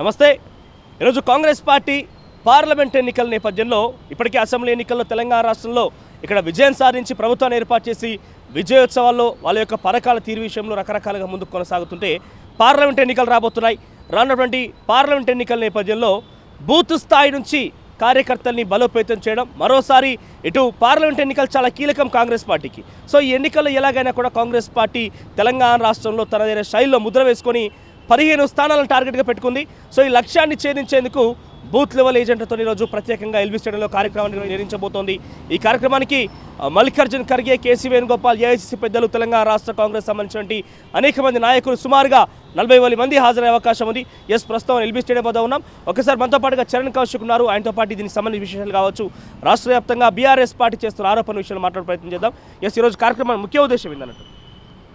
నమస్తే. ఈరోజు Congress party parliament ఎన్నికల నేపథ్యంలో ఇప్పటికే అసెంబ్లీ ఎన్నికల్లో తెలంగాణ రాష్ట్రంలో ఇక్కడ విజయం సాధించి ప్రభుత్వాన్ని ఏర్పాటు చేసి విజయోత్సవాల్లో వాళ్ళ యొక్క పథకాల తీరు విషయంలో రకరకాలుగా ముందుకు కొనసాగుతుంటే పార్లమెంట్ ఎన్నికలు రాబోతున్నాయి. రానున్నటువంటి పార్లమెంట్ ఎన్నికల నేపథ్యంలో బూత్ స్థాయి నుంచి కార్యకర్తల్ని బలోపేతం చేయడం, మరోసారి ఇటు పార్లమెంట్ ఎన్నికలు చాలా కీలకం కాంగ్రెస్ పార్టీకి. సో ఈ ఎన్నికల్లో ఎలాగైనా కూడా కాంగ్రెస్ పార్టీ తెలంగాణ రాష్ట్రంలో తనదైన శైలిలో ముద్ర వేసుకొని 15 స్థానాలను టార్గెట్గా పెట్టుకుంది. సో ఈ లక్ష్యాన్ని ఛేదించేందుకు బూత్ లెవెల్ ఏజెంట్లతో ఈరోజు ప్రత్యేకంగా ఎల్బీ స్టేడియంలో కార్యక్రమాన్ని నిర్వహించబోతోంది. ఈ కార్యక్రమానికి మల్లికార్జున్ ఖర్గే, కేసీ వేణుగోపాల్, ఏఐసీసీ పెద్దలు, తెలంగాణ రాష్ట్ర కాంగ్రెస్ సంబంధించినటువంటి అనేక మంది నాయకులు సుమారుగా 40,000 మంది హాజరయ్యే అవకాశం ఉంది. ప్రస్తుతం ఎల్బీ స్టేడియం వద్ద ఉన్నాం. ఒకసారి మనతో పాటుగా చరణ్ కౌశిక్ ఉన్నారు. ఆయనతో పాటు దీనికి సంబంధించిన విశేషాలు కావచ్చు, రాష్ట్ర వ్యాప్తంగా బీఆర్ఎస్ పార్టీ చేస్తున్న ఆరోపణ విషయాలు మాట్లాడే ప్రయత్నం చేద్దాం. ఈరోజు కార్యక్రమం ముఖ్య ఉద్దేశం ఏంటన్నట్టు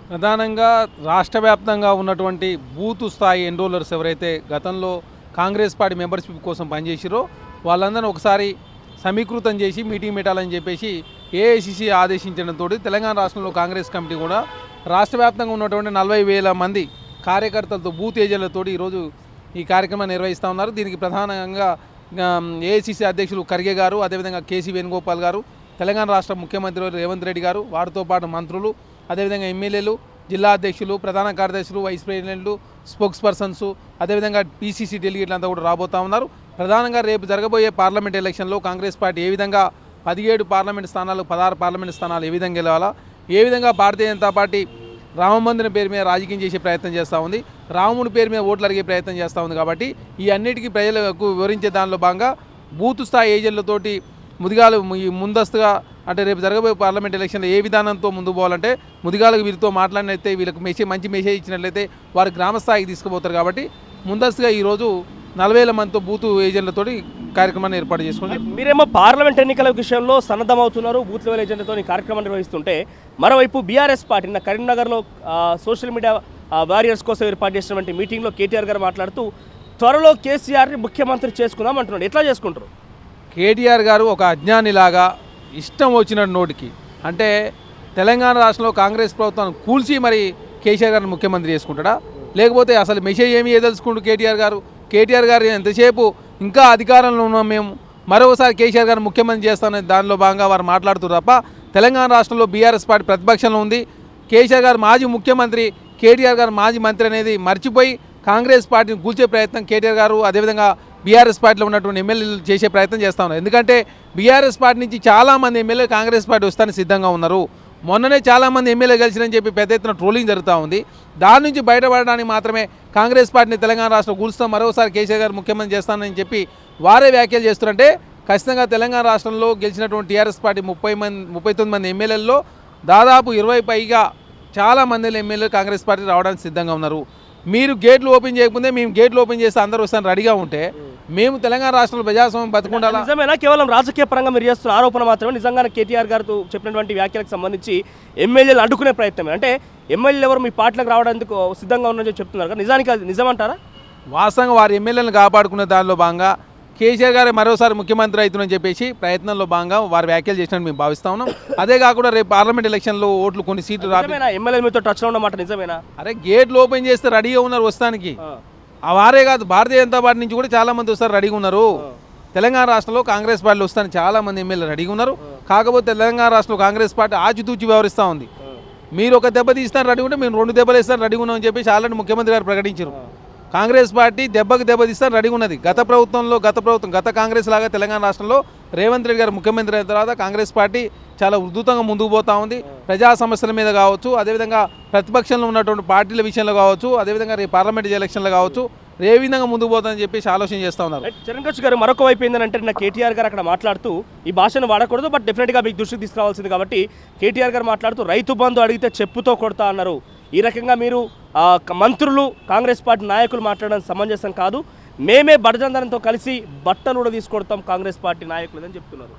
ప్రధానంగా రాష్ట్ర వ్యాప్తంగా ఉన్నటువంటి బూత్ స్థాయి ఎన్రోలర్స్ ఎవరైతే గతంలో కాంగ్రెస్ పార్టీ మెంబర్షిప్ కోసం పనిచేసిరో వాళ్ళందరినీ ఒకసారి సమీకృతం చేసి మీటింగ్ పెట్టాలని చెప్పేసి ఏఐసీసీ ఆదేశించడంతో తెలంగాణ రాష్ట్రంలో కాంగ్రెస్ కమిటీ కూడా రాష్ట్ర వ్యాప్తంగా ఉన్నటువంటి 40,000 మంది కార్యకర్తలతో బూత్ ఏజెంట్లతో ఈరోజు ఈ కార్యక్రమాన్ని నిర్వహిస్తూ ఉన్నారు. దీనికి ప్రధానంగా ఏఐసీసీ అధ్యక్షులు ఖర్గే గారు, అదేవిధంగా కేసీ వేణుగోపాల్ గారు, తెలంగాణ రాష్ట్ర ముఖ్యమంత్రి రేవంత్ రెడ్డి గారు, వారితో పాటు మంత్రులు, అదేవిధంగా ఎమ్మెల్యేలు, జిల్లా అధ్యక్షులు, ప్రధాన కార్యదర్శులు, వైస్ ప్రెసిడెంట్లు, స్పోక్స్ పర్సన్స్, అదేవిధంగా పీసీసీ డెలిగేట్లు అంతా కూడా రాబోతూ ఉన్నారు. ప్రధానంగా రేపు జరగబోయే పార్లమెంట్ ఎలక్షన్లో కాంగ్రెస్ పార్టీ ఏ విధంగా 17 పార్లమెంట్ స్థానాలు, 16 పార్లమెంట్ స్థానాలు ఏ విధంగా గెలవాలా, ఏ విధంగా భారతీయ జనతా పార్టీ రామమందిరం పేరు మీద రాజకీయం చేసే ప్రయత్నం చేస్తూ ఉంది, రాముడి పేరు మీద ఓట్లు అడిగే ప్రయత్నం చేస్తూ ఉంది. కాబట్టి ఈ అన్నిటికీ ప్రజలకు వివరించే దానిలో భాగంగా బూత్ స్థాయి ఏజెంట్లతోటి ముదిగాలు ముందస్తుగా అంటే రేపు జరగబోయే పార్లమెంట్ ఎలక్షన్లో ఏ విధానంతో ముందుకు పోవాలంటే ముదిగాలకు వీరితో మాట్లాడినట్లయితే వీళ్ళకి మంచి మెసేజ్ ఇచ్చినట్లయితే వారు గ్రామస్థాయికి తీసుకుపోతారు. కాబట్టి ముందస్తుగా ఈరోజు 40,000 మందితో బూత్ ఏజెంట్లతోటి కార్యక్రమాన్ని ఏర్పాటు చేసుకుంటారు. మీరేమో పార్లమెంట్ ఎన్నికల విషయంలో సన్నద్ధమవుతున్నారు, బూత్ లెవెల్ ఏజెంట్లతో కార్యక్రమం నిర్వహిస్తుంటే మరోవైపు బీఆర్ఎస్ పార్టీ కరీంనగర్లో సోషల్ మీడియా వారియర్స్ కోసం ఏర్పాటు చేసినటువంటి మీటింగ్లో కేటీఆర్ గారు మాట్లాడుతూ త్వరలో కేసీఆర్ని ముఖ్యమంత్రి చేసుకుందాం అంటున్నాడు. ఎట్లా చేసుకుంటారు? కేటీఆర్ గారు ఒక అజ్ఞానిలాగా ఇష్టం వచ్చిన నోటికి అంటే తెలంగాణ రాష్ట్రంలో కాంగ్రెస్ ప్రభుత్వాన్ని కూల్చి మరి కేసీఆర్ గారిని ముఖ్యమంత్రి చేసుకుంటాడా, లేకపోతే అసలు మెసేజ్ ఏమి ఏదలుచుకుంటూ కేటీఆర్ గారు ఎంతసేపు ఇంకా అధికారంలో ఉన్నాం మేము, మరోసారి కేసీఆర్ గారిని ముఖ్యమంత్రి చేస్తానని దానిలో భాగంగా వారు మాట్లాడుతున్నారు తప్ప తెలంగాణ రాష్ట్రంలో బీఆర్ఎస్ పార్టీ ప్రతిపక్షంలో ఉంది. కేసీఆర్ గారు మాజీ ముఖ్యమంత్రి, కేటీఆర్ గారు మాజీ మంత్రి అనేది మర్చిపోయి కాంగ్రెస్ పార్టీని కూల్చే ప్రయత్నం కేటీఆర్ గారు అదేవిధంగా బీఆర్ఎస్ పార్టీలో ఉన్నటువంటి ఎమ్మెల్యేలు చేసే ప్రయత్నం చేస్తూ ఉన్నారు. ఎందుకంటే బీఆర్ఎస్ పార్టీ నుంచి చాలామంది ఎమ్మెల్యేలు కాంగ్రెస్ పార్టీ వస్తానికి సిద్ధంగా ఉన్నారు. మొన్ననే చాలామంది ఎమ్మెల్యే గెలిచినని చెప్పి పెద్ద ఎత్తున ట్రోలింగ్ జరుగుతూ ఉంది. దాని నుంచి బయటపడడానికి మాత్రమే కాంగ్రెస్ పార్టీని తెలంగాణ రాష్ట్రంలో కూల్స్తాం, మరోసారి కేసీఆర్ గారు ముఖ్యమంత్రి చేస్తానని చెప్పి వారే వ్యాఖ్యలు చేస్తున్నారంటే ఖచ్చితంగా తెలంగాణ రాష్ట్రంలో గెలిచినటువంటి టీఆర్ఎస్ పార్టీ 39 మంది ఎమ్మెల్యేల్లో దాదాపు 20 పైగా చాలామంది ఎమ్మెల్యేలు కాంగ్రెస్ పార్టీ రావడానికి సిద్ధంగా ఉన్నారు. మీరు గేట్లు ఓపెన్ చేయకపోతే మేము గేట్లు ఓపెన్ చేస్తే అందరూ వస్తాను రెడీగా ఉంటే మేము తెలంగాణ రాష్ట్రంలో ప్రజాస్వామ్యం బతుకుండాలా? నిజమేనా కేవలం రాజకీయ పరంగా మీరు చేస్తున్న ఆరోపణ మాత్రమే? నిజంగానే కేటీఆర్ గారితో చెప్పినటువంటి వ్యాఖ్యలకు సంబంధించి ఎమ్మెల్యేలు అడ్డుకునే ప్రయత్నమే అంటే ఎమ్మెల్యేలు ఎవరు మీ పార్టీలకు రావడానికి సిద్ధంగా ఉన్నారని చెప్తున్నారు కదా, నిజానికి అది నిజమంటారా? వాస్తవంగా వారి ఎమ్మెల్యేలను కాపాడుకునే దానిలో భాగంగా కేసీఆర్ గారు మరోసారి ముఖ్యమంత్రి అవుతుందని చెప్పేసి ప్రయత్నంలో భాగంగా వారు వ్యాఖ్యలు చేసినట్టు మేము భావిస్తా ఉన్నాం. అదే కాకుండా రేపు పార్లమెంట్ ఎలక్షన్లో ఓట్లు కొన్ని సీట్లు ఎమ్మెల్యేలు మీతో టచ్లో ఉన్నమాట నిజమేనా? అరే గేట్లు ఓపెన్ చేస్తే రెడీగా ఉన్నారు వస్తానికి. ఆ వారే కాదు, భారతీయ జనతా పార్టీ నుంచి కూడా చాలామంది వస్తారు రెడీగా ఉన్నారు. తెలంగాణ రాష్ట్రంలో కాంగ్రెస్ పార్టీలో వస్తాను చాలామంది ఎమ్మెల్యేలు రెడీగా ఉన్నారు. కాకపోతే తెలంగాణ రాష్ట్రంలో కాంగ్రెస్ పార్టీ ఆచితూచి వ్యవహరిస్తూ ఉంది. మీరు ఒక దెబ్బ తీస్తారు రెడీ ఉంటే మేము 2 దెబ్బలు ఇస్తారు రెడీ ఉన్నామని చెప్పేసి ఆల్రెడీ ముఖ్యమంత్రి గారు ప్రకటించారు. కాంగ్రెస్ పార్టీ దెబ్బకు దెబ్బ తీస్తారు రెడీ ఉన్నది. గత కాంగ్రెస్ లాగా తెలంగాణ రాష్ట్రంలో రేవంత్ రెడ్డి గారు ముఖ్యమంత్రి అయిన తర్వాత కాంగ్రెస్ పార్టీ చాలా ఉధృతంగా ముందుకు పోతూ ఉంది. ప్రజా సమస్యల మీద కావచ్చు, అదేవిధంగా ప్రతిపక్షంలో ఉన్నటువంటి పార్టీల విషయంలో కావచ్చు, అదేవిధంగా రేపు పార్లమెంట్ ఎలక్షన్లో కావచ్చు ఏ విధంగా ముందుకు పోతుందని చెప్పేసి ఆలోచన చేస్తూ ఉన్నారు. చరణ్ కౌశిక్ గారు మరొక వైపు ఏంటంటే నా కేటీఆర్ గారు అక్కడ మాట్లాడుతూ ఈ భాషను వాడకూడదు, బట్ డెఫినెట్గా మీకు దృష్టికి తీసుకురావాల్సింది కాబట్టి కేటీఆర్ గారు మాట్లాడుతూ రైతు బంధు అడిగితే చెప్పుతో కొడతా అన్నారు. ఈ రకంగా మీరు మంత్రులు, కాంగ్రెస్ పార్టీ నాయకులు మాట్లాడడం సమంజసం కాదు, మేమే బడజందరంతో కలిసి బట్టలు కూడా తీసుకొడతాం కాంగ్రెస్ పార్టీ నాయకులు అని చెప్తున్నారు.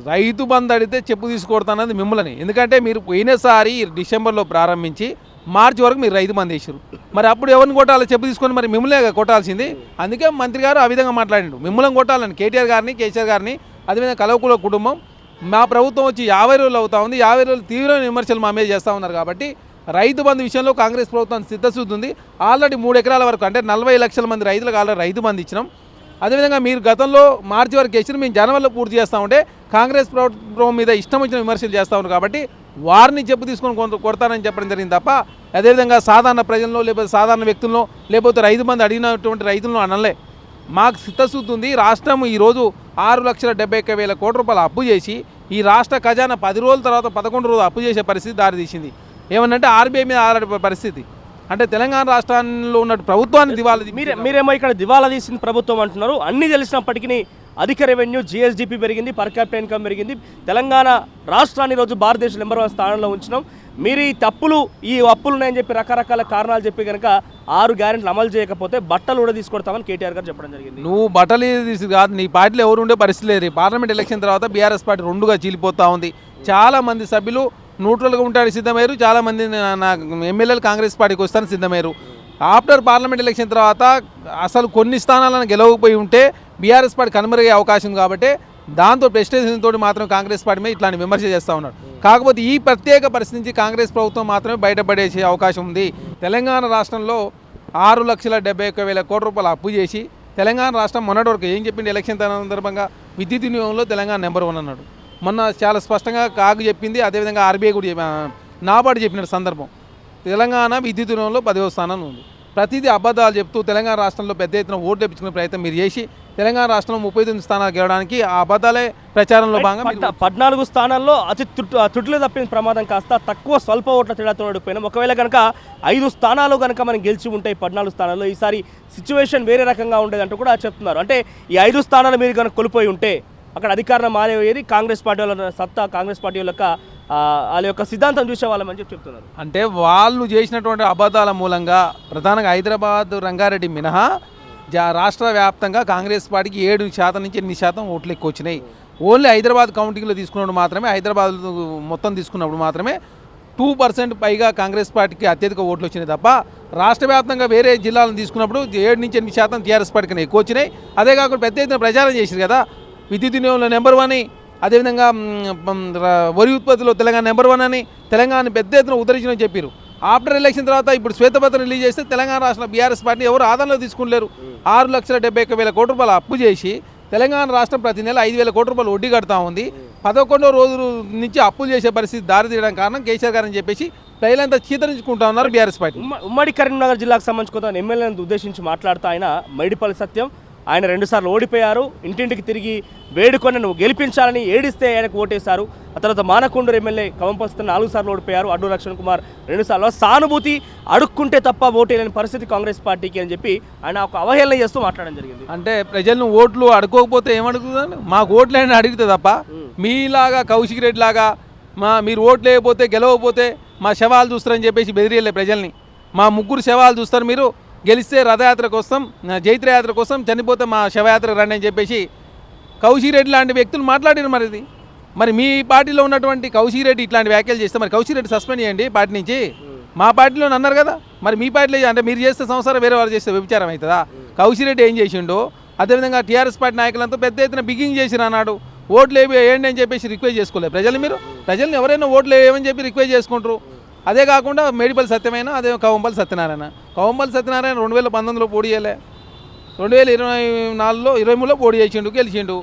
రైతు బంధు అడిగితే చెప్పు తీసుకొడతానది మిమ్మల్ని. ఎందుకంటే మీరు పోయినసారి డిసెంబర్లో ప్రారంభించి మార్చి వరకు మీరు రైతు బంధు వేసారు. మరి అప్పుడు ఎవరిని కొట్టాలో చెప్పు తీసుకొని మరి మిమ్మల్ని కొట్టాల్సింది. అందుకే మంత్రి గారు ఆ విధంగా మాట్లాడిండు, మిమ్మల్ని కొట్టాలని కేటీఆర్ గారిని, కేసీఆర్ గారిని, అదేవిధంగా కలవకుల కుటుంబం. మా ప్రభుత్వం వచ్చి 50 రోజులు అవుతా ఉంది, 50 రోజులు తీవ్రమైన విమర్శలు మా మీద చేస్తూ ఉన్నారు. కాబట్టి రైతు బంధు విషయంలో కాంగ్రెస్ ప్రభుత్వం సిద్ధశుద్ధి ఉంది. ఆల్రెడీ 3 ఎకరాల వరకు అంటే 40 లక్షల మంది రైతులకు ఆల్రెడీ రైతు బంధు ఇచ్చినాం. అదేవిధంగా మీరు గతంలో మార్చి వరకు వేసిన మేము జనవరిలో పూర్తి చేస్తూ ఉంటే కాంగ్రెస్ ప్రభుత్వం మీద ఇష్టం వచ్చిన విమర్శలు చేస్తూ ఉన్నారు. కాబట్టి వారిని చెప్పు తీసుకొని కొడతానని చెప్పడం జరిగింది తప్ప అదేవిధంగా సాధారణ ప్రజల్లో లేకపోతే సాధారణ వ్యక్తుల్లో లేకపోతే రైతు బంధు అడిగినటువంటి రైతులను అనలే. మాకు సిద్ధశుద్ధి ఉంది. రాష్ట్రం ఈరోజు 6,71,000 కోట్ల రూపాయలు అప్పు చేసి ఈ రాష్ట్ర ఖజానా 10 రోజుల తర్వాత 11 రోజులు అప్పు చేసే పరిస్థితి దారితీసింది. ఏమనంటే ఆర్బీఐ మీద ఆధారపడే పరిస్థితి. అంటే తెలంగాణ రాష్ట్రంలో ఉన్న ప్రభుత్వాన్ని దివాలా మీరేమో ఇక్కడ దివాలా తీసింది ప్రభుత్వం అంటున్నారు. అన్నీ తెలిసినప్పటికీ అధిక రెవెన్యూ, జీఎస్డీపీ పెరిగింది, పర్ క్యాపిటల్ ఇన్కమ్ పెరిగింది. తెలంగాణ రాష్ట్రాన్ని ఈరోజు భారతదేశం నెంబర్ 1 స్థానంలో ఉంచినాం. మీరు ఈ అప్పులు ఉన్నాయని చెప్పి రకరకాల కారణాలు చెప్పి కనుక 6 గ్యారెంటీలు అమలు చేయకపోతే బట్టలు కూడా తీసుకొడతామని కేటీఆర్ గారు చెప్పడం జరిగింది. నువ్వు బట్టలు తీసి కాదు, నీ పార్టీలో ఎవరు ఉండే పరిస్థితి లేదు. పార్లమెంట్ ఎలక్షన్ తర్వాత బీఆర్ఎస్ పార్టీ 2గా చీలిపోతూ ఉంది. చాలామంది సభ్యులు న్యూట్రల్గా ఉండడానికి సిద్ధమయ్యారు. చాలామంది నా ఎమ్మెల్యేలు కాంగ్రెస్ పార్టీకి వస్తాను సిద్ధమయ్యారు. ఆఫ్టర్ పార్లమెంట్ ఎలక్షన్ తర్వాత అసలు కొన్ని స్థానాలను గెలవకపోయి ఉంటే బీఆర్ఎస్ పార్టీ కనుమరుగే అవకాశం ఉంది. కాబట్టి దాంతో ప్రెస్టేషన్ తోటి మాత్రం కాంగ్రెస్ పార్టీ మీద ఇట్లాంటి విమర్శ చేస్తూ ఉన్నారు. కాకపోతే ఈ ప్రత్యేక పరిస్థితి నుంచి కాంగ్రెస్ ప్రభుత్వం మాత్రమే బయటపడేసే అవకాశం ఉంది. తెలంగాణ రాష్ట్రంలో 6,71,000 కోట్ల రూపాయలు అప్పు చేసి తెలంగాణ రాష్ట్రం మొన్నటి వరకు ఏం చెప్పింది ఎలక్షన్ సందర్భంగా విద్యుత్ వినియోగంలో తెలంగాణ నెంబర్ 1 అన్నాడు. మొన్న చాలా స్పష్టంగా కాగు చెప్పింది. అదేవిధంగా ఆర్బీఐ కూడా నాబార్డు చెప్పిన సందర్భం తెలంగాణ విద్యుత్ వినియోగంలో 10వ స్థానంలో ఉంది. ప్రతిదీ అబద్ధాలు చెప్తూ తెలంగాణ రాష్ట్రంలో పెద్ద ఎత్తున ఓట్లు తెప్పించుకునే ప్రయత్నం మీరు చేసి తెలంగాణ రాష్ట్రంలో 39 స్థానాలు గెలవడానికి ఆ అబద్ధాలే ప్రచారంలో భాగంగా 14 స్థానాల్లో అతి తుట్టులో తప్పిన ప్రమాదం కాస్త తక్కువ స్వల్ప ఓట్ల తేడాతో ఓడిపోయినాం. ఒకవేళ కనుక 5 స్థానాలు కనుక మనం గెలిచి ఉంటాయి 14 స్థానాల్లో ఈసారి సిచ్యువేషన్ వేరే రకంగా ఉండేదంటూ కూడా చెప్తున్నారు. అంటే ఈ 5 స్థానాలు మీరు కనుక కోల్పోయి ఉంటే అక్కడ అధికారం మారేది కాంగ్రెస్ పార్టీ వాళ్ళ సత్తా, కాంగ్రెస్ పార్టీ వాళ్ళ యొక్క సిద్ధాంతం చూసే వాళ్ళమని చెప్తున్నారు. అంటే వాళ్ళు చేసినటువంటి అబద్ధాల మూలంగా ప్రధానంగా హైదరాబాద్, రంగారెడ్డి మినహా రాష్ట్ర వ్యాప్తంగా కాంగ్రెస్ పార్టీకి 7% నుంచి 8% ఓట్లు ఎక్కువ వచ్చినాయి. ఓన్లీ హైదరాబాద్ కౌంటింగ్లో తీసుకున్నప్పుడు మాత్రమే, హైదరాబాద్ మొత్తం తీసుకున్నప్పుడు మాత్రమే 2% పైగా కాంగ్రెస్ పార్టీకి అత్యధిక ఓట్లు వచ్చినాయి తప్ప రాష్ట్ర వ్యాప్తంగా వేరే జిల్లాలను తీసుకున్నప్పుడు 7 నుంచి 8% టీఆర్ఎస్ పార్టీకి ఎక్కువ వచ్చినాయి. అదే కాకుండా పెద్ద ఎత్తున ప్రచారం చేశారు కదా, విద్యుత్ వినియోగంలో నెంబర్ 1 అని, అదేవిధంగా వరి ఉత్పత్తిలో తెలంగాణ నెంబర్ 1 అని తెలంగాణ పెద్ద ఎత్తున ఉద్ధరించని చెప్పారు. ఆఫ్టర్ ఎలక్షన్ తర్వాత ఇప్పుడు శ్వేతపత్రం రిలీజ్ చేస్తే తెలంగాణ రాష్ట్ర బీఆర్ఎస్ పార్టీ ఎవరు ఆదాయంలో తీసుకులేరు. 6,71,000 కోట్ల రూపాయలు అప్పు చేసి తెలంగాణ రాష్ట్రం ప్రతి నెల 5,000 కోట్ల రూపాయలు వడ్డీ కడతా ఉంది. 11వ రోజు నుంచి అప్పులు చేసే పరిస్థితి దారి తీయడానికి కారణం కేసీఆర్ గారు అని చెప్పేసి ప్రజలంతా చీతరించుకుంటా ఉన్నారు బీఆర్ఎస్ పార్టీ. ఉమ్మడి కరీంనగర్ జిల్లాకు సంబంధించి కొంత ఎమ్మెల్యేలను ఉద్దేశించి మాట్లాడుతూ ఆయన మైడిపల్లి సత్యం ఆయన 2 సార్లు ఓడిపోయారు. ఇంటింటికి తిరిగి వేడుకొని నువ్వు గెలిపించాలని ఏడిస్తే ఆయనకు ఓటేశారు. ఆ తర్వాత మానకొండూరు ఎమ్మెల్యే కవంపస్తున్న 4 సార్లు ఓడిపోయారు. అడ్డు లక్ష్మణ్ కుమార్ 2 సార్లు. సానుభూతి అడుక్కుంటే తప్ప ఓటేయలేని పరిస్థితి కాంగ్రెస్ పార్టీకి అని చెప్పి ఆయన ఒక అవహేళన చేస్తూ మాట్లాడడం జరిగింది. అంటే ప్రజలను ఓట్లు అడుకోకపోతే ఏమడుగుతుంది, మాకు ఓట్లేని అడిగితే తప్ప మీలాగా కౌశిక్ రెడ్డి లాగా మీరు ఓట్లు వేయకపోతే గెలవకపోతే మా శవాలు చూస్తారని చెప్పేసి బెదిరియలే ప్రజల్ని. మా 3 శవాలు చూస్తారు, మీరు గెలిస్తే రథయాత్ర కోసం, జైత్రయాత్ర కోసం, చనిపోతే మా శవయాత్ర రండి అని చెప్పేసి కౌశిక్ రెడ్డి లాంటి వ్యక్తులు మాట్లాడారు. మరి మీ పార్టీలో ఉన్నటువంటి కౌశిక్ రెడ్డి ఇట్లాంటి వ్యాఖ్యలు చేస్తే మరి కౌశిక్ రెడ్డి సస్పెండ్ చేయండి పార్టీ నుంచి. మా పార్టీలో అన్నారు కదా, మరి మీ పార్టీలో అంటే మీరు చేస్తే సంవత్సరం వేరే వారు చేస్తే వ్యభిచారం అవుతుందా? కౌశిక్ రెడ్డి ఏం చేసిండు? అదేవిధంగా టీఆర్ఎస్ పార్టీ నాయకులంతా పెద్ద ఎత్తున బిగింగ్ చేసిరు అన్నాడు. ఓట్లు వేయండి అని చెప్పేసి రిక్వెస్ట్ చేసుకోలేదు ప్రజలు. మీరు ప్రజల్ని ఎవరైనా ఓట్లు వేయమని చెప్పి రిక్వెస్ట్ చేసుకుంటారు. అదే కాకుండా మేడిపల్లి సత్యమైన, అదే కవంపల్లి సత్యనారాయణ 2019లో పోటీ చేయలే, 2024లో 23లో పోటీ చేసిండు, గెలిచిండు.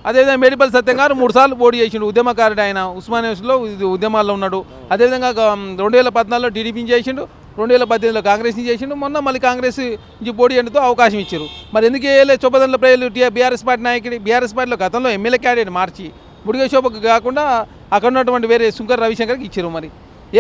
అదేవిధంగా మేడిపల్లి సత్యం గారు 3 సార్లు పోటీ చేసిండు. ఉద్యమకారుడు ఆయన, ఉస్మానియాలో ఉద్యమాల్లో ఉన్నాడు. అదేవిధంగా 2014లో టీడీపీ చేసిండు, 2018లో కాంగ్రెస్ నుంచి చేసిండు. మొన్న మళ్ళీ కాంగ్రెస్ నుంచి పోటీ చేయడంతో అవకాశం ఇచ్చారు. మరి ఎందుకు వేయలే చొప్పదండ్ల ప్రజలు బీఆర్ఎస్ పార్టీ నాయకుడి? బీఆర్ఎస్ పార్టీలో గతంలో ఎమ్మెల్యే క్యాండిడేట్ మార్చి బుడిగ శోభకు కాకుండా అక్కడ ఉన్నటువంటి వేరే శంకర్ రవిశంకర్కి ఇచ్చారు. మరి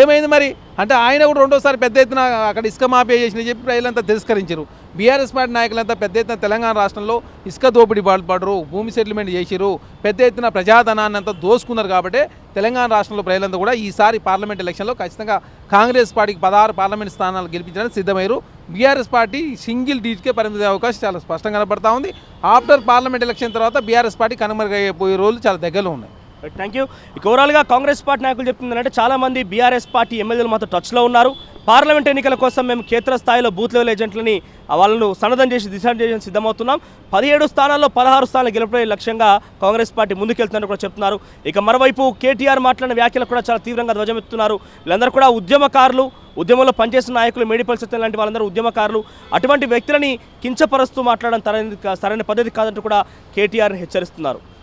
ఏమైంది మరి? అంటే ఆయన కూడా 2వ సారి పెద్ద ఎత్తున అక్కడ ఇసుక మాఫియా చేసిన చెప్పి ప్రజలంతా తిరస్కరించారు. బీఆర్ఎస్ పార్టీ నాయకులంతా పెద్ద ఎత్తున తెలంగాణ రాష్ట్రంలో ఇసుక దోపిడీ పాల్పడరు, భూమి సెటిల్మెంట్ చేసిరు, పెద్ద ఎత్తున ప్రజాధనాన్ని అంతా దోసుకున్నారు. కాబట్టి తెలంగాణ రాష్ట్రంలో ప్రజలంతా కూడా ఈసారి పార్లమెంట్ ఎలక్షన్లో ఖచ్చితంగా కాంగ్రెస్ పార్టీకి 16 పార్లమెంట్ స్థానాలు గెలిపించడానికి సిద్ధమయ్యారు. బీఆర్ఎస్ పార్టీ సింగిల్ డీట్కే పరిమిత అవకాశం చాలా స్పష్టంగా కనబడతా ఉంది. ఆఫ్టర్ పార్లమెంట్ ఎలక్షన్ తర్వాత బీఆర్ఎస్ పార్టీ కనుమరుగైపోయే రోజులు చాలా దగ్గరలో ఉన్నాయి. Thank you. ఇక ఓవరాల్గా కాంగ్రెస్ పార్టీ నాయకులు చెప్తుందంటే చాలామంది బీఆర్ఎస్ పార్టీ ఎమ్మెల్యేలు మాతో టచ్లో ఉన్నారు. పార్లమెంట్ ఎన్నికల కోసం మేము క్షేత్రస్థాయిలో బూత్ లెవెల్ ఏజెంట్లని వాళ్ళను సన్నద్ధం చేసి దిశానిర్దేశం సిద్ధమవుతున్నాం. 17 స్థానాల్లో 16 స్థానాలు గెలుపే లక్ష్యంగా కాంగ్రెస్ పార్టీ ముందుకెళ్తుందని కూడా చెప్తున్నారు. ఇక మరోవైపు కేటీఆర్ మాట్లాడిన వ్యాఖ్యలు కూడా చాలా తీవ్రంగా ధ్వజమెత్తుతున్నారు. వీళ్ళందరూ కూడా ఉద్యమకారులు, ఉద్యమంలో పనిచేసిన నాయకులు, మేడిపల్లి సత్యం లాంటి వాళ్ళందరూ ఉద్యమకారులు. అటువంటి వ్యక్తులని కించపరుస్తూ మాట్లాడడం సరైన పద్ధతి కాదంటూ కూడా కేటీఆర్ని హెచ్చరిస్తున్నారు.